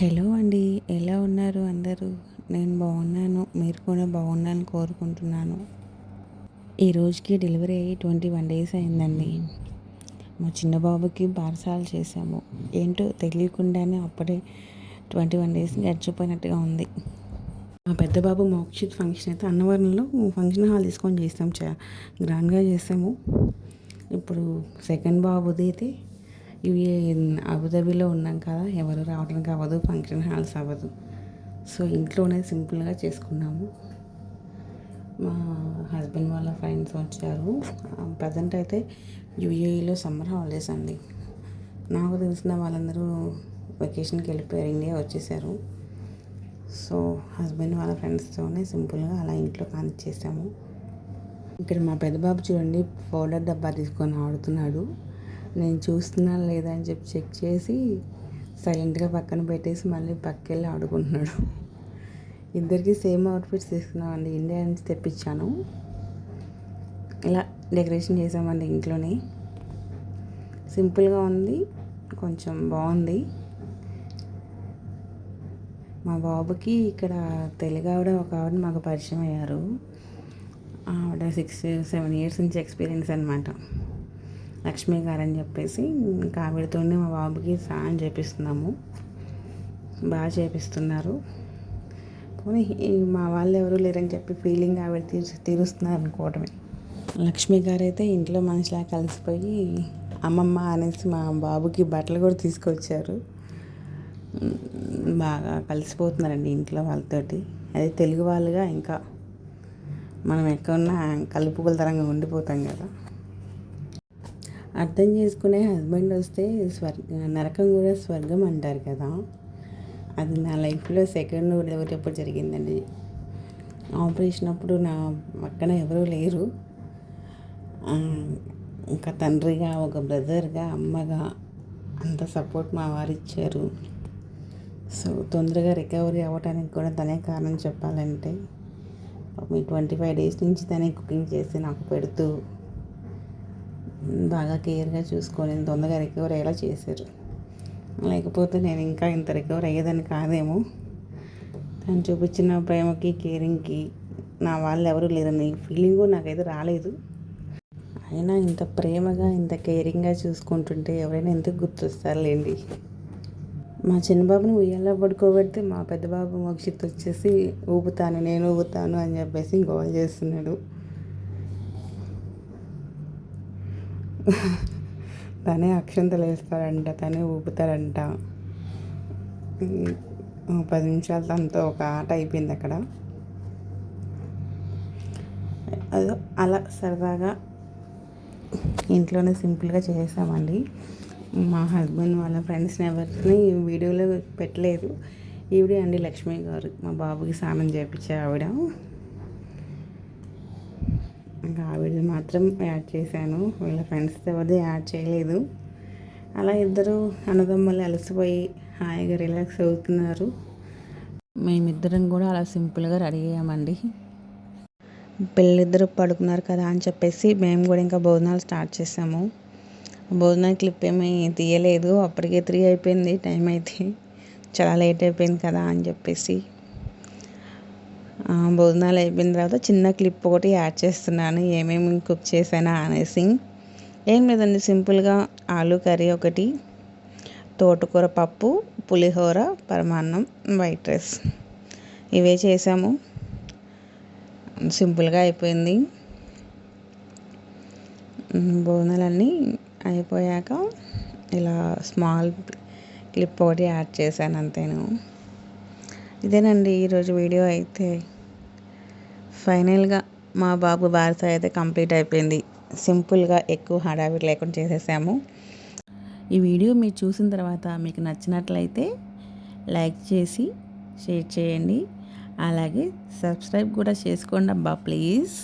Hello అండి, ఎలా ఉన్నారు అందరూ? నేను బాగున్నాను, మీరు కూడా బాగున్నాను కోరుకుంటున్నాను. ఈ రోజుకి డెలివరీ అయ్యి 21 డేస్ అయిందండి. మా చిన్న బాబుకి బారసాలు చేసాము. ఏంటో తెలియకుండానే అప్పుడే 21 డేస్ గడిచిపోయినట్టుగా ఉంది. మా పెద్ద బాబు మోక్షిత్ ఫంక్షన్ అయితే అన్నవరంలో ఫంక్షన్ హాల్ తీసుకొని చేస్తాం, గ్రాండ్గా చేసాము. ఇప్పుడు సెకండ్ బాబుది అయితే అబుదాబిలో ఉన్నాం కదా, ఎవరు రావడానికి అవ్వదు, ఫంక్షన్ హాల్స్ అవ్వదు. సో ఇంట్లోనే సింపుల్గా చేసుకున్నాము. మా హస్బెండ్ వాళ్ళ ఫ్రెండ్స్ వచ్చారు. ప్రజెంట్ అయితే యూఏఈలో సమ్మర్ హాలిడేస్ అండి. నాకు తెలిసిన వాళ్ళందరూ వెకేషన్కి వెళ్ళిపోయారు, ఇండియా వచ్చేసారు. సో హస్బెండ్ వాళ్ళ ఫ్రెండ్స్తోనే సింపుల్గా అలా ఇంట్లో కానిచ్చేసాము. ఇక్కడ మా పెద్ద బాబు చూడండి, పౌడర్ డబ్బా తీసుకొని ఆడుతున్నాడు. నేను చూస్తున్నా లేదా అని చెప్పి చెక్ చేసి సైలెంట్గా పక్కన పెట్టేసి మళ్ళీ పక్కకెళ్ళి ఆడుకుంటున్నాడు. ఇద్దరికి సేమ్ అవుట్ఫిట్స్ తీసుకున్నామండి, ఇండియా నుంచి తెప్పించాను. ఇలా డెకరేషన్ చేసామండి ఇంట్లోనే. సింపుల్గా ఉంది, కొంచెం బాగుంది. మా బాబుకి ఇక్కడ తెలుగు ఒక ఆవిడ మాకు పరిచయం అయ్యారు. ఆవిడ 6-7 ఇయర్స్ నుంచి ఎక్స్పీరియన్స్ అనమాట, లక్ష్మి గారు అని చెప్పేసి. ఇంకా ఆవిడతోనే మా బాబుకి స్నానం చేపిస్తున్నాము, బాగా చేపిస్తున్నారు. పోనీ మా వాళ్ళు ఎవరు లేరని చెప్పి ఫీలింగ్ ఆవిడ తీరుస్తున్నారు అనుకోవటమే. లక్ష్మి గారు అయితే ఇంట్లో మనిషిలా కలిసిపోయి అమ్మమ్మ అనేసి మా బాబుకి బట్టలు కూడా తీసుకొచ్చారు. బాగా కలిసిపోతున్నారండి ఇంట్లో వాళ్ళతోటి. అదే తెలుగు వాళ్ళుగా ఇంకా మనం ఎక్కడున్నా కలుపుగల తరంగా ఉండిపోతాం కదా. అర్థం చేసుకునే హస్బెండ్ వస్తే నరకం కూడా స్వర్గం అంటారు కదా. అది నా లైఫ్లో సెకండ్ డెలివరీ అప్పుడు జరిగిందండి. ఆపరేషన్ అప్పుడు నా పక్కన ఎవరూ లేరు. ఇంకా తండ్రిగా, ఒక బ్రదర్గా, అమ్మగా అంత సపోర్ట్ మా వారు ఇచ్చారు. సో తొందరగా రికవరీ అవ్వడానికి కూడా తనే కారణం చెప్పాలంటే. మీ 25 డేస్ నుంచి తనే కుకింగ్ చేసి నాకు పెడుతూ బాగా కేర్గా చూసుకొని తొందరగా రికవర్ అయ్యేలా చేశారు. లేకపోతే నేను ఇంకా ఇంత రికవర్ అయ్యేదని కాదేమో. తను చూపించిన ప్రేమకి, కేరింగ్కి నా వాళ్ళు ఎవరు లేరని ఫీలింగు నాకైతే రాలేదు. అయినా ఇంత ప్రేమగా, ఇంత కేరింగ్గా చూసుకుంటుంటే ఎవరైనా ఎందుకు గుర్తొస్తారులేండి. మా చిన్నబాబుని ఉయ్యాల్లో పడుకోబెడితే మా పెద్ద బాబు మోక్షిత్ వచ్చేసి నేను ఊపుతాను అని చెప్పేసి గోల్ చేస్తున్నాడు. తనే అక్షంతలు వేస్తాడంట, తనే ఊపుతాడంట. 10 నిమిషాలు తనతో ఒక ఆట అయిపోయింది అక్కడ. అదో అలా సరదాగా ఇంట్లోనే సింపుల్గా చేసామండి. మా హస్బెండ్ వాళ్ళ ఫ్రెండ్స్ని ఎవరిని వీడియోలో పెట్టలేదు. ఈవిడే అండి లక్ష్మి గారు, మా బాబుకి స్నానం చేయించే ఆవిడ. ఇంకా ఆవిడ మాత్రం యాడ్ చేశాను, వీళ్ళ ఫ్రెండ్స్తో ఎవరిది యాడ్ చేయలేదు. అలా ఇద్దరు అన్నదమ్ములు అలసిపోయి హాయిగా రిలాక్స్ అవుతున్నారు. మేమిద్దరం కూడా అలా సింపుల్గా రెడీ అయ్యామండి. పిల్లలిద్దరూ పడుకున్నారు కదా అని చెప్పేసి మేము కూడా ఇంకా భోజనాలు స్టార్ట్ చేసాము. భోజనాలు క్లిప్ ఏమీ తీయలేదు, అప్పటికే 3 అయిపోయింది టైం అయితే. చాలా లేట్ అయిపోయింది కదా అని చెప్పేసి భోజనాలు అయిపోయిన తర్వాత చిన్న క్లిప్ ఒకటి యాడ్ చేస్తున్నాను, ఏమేమి కుక్ చేశానా అనేసి. ఏం లేదండి, సింపుల్గా ఆలూ కర్రీ ఒకటి, తోటకూర పప్పు, పులిహోర, పరమాన్నం, వైట్ రైస్ ఇవే చేసాము. సింపుల్గా అయిపోయింది. భోజనాలన్నీ అయిపోయాక ఇలా స్మాల్ క్లిప్ ఒకటి యాడ్ చేశాను అంతేను. ఇదేనండి ఈరోజు వీడియో అయితే. ఫైనల్గా మా బాబు బారస అయితే కంప్లీట్ అయిపోయింది. సింపుల్గా ఎక్కువ హడావిడి లేకుండా చేసేసాము. ఈ వీడియో మీరు చూసిన తర్వాత మీకు నచ్చినట్లయితే లైక్ చేసి షేర్ చేయండి, అలాగే సబ్స్క్రైబ్ కూడా చేసుకోండి అబ్బా ప్లీజ్.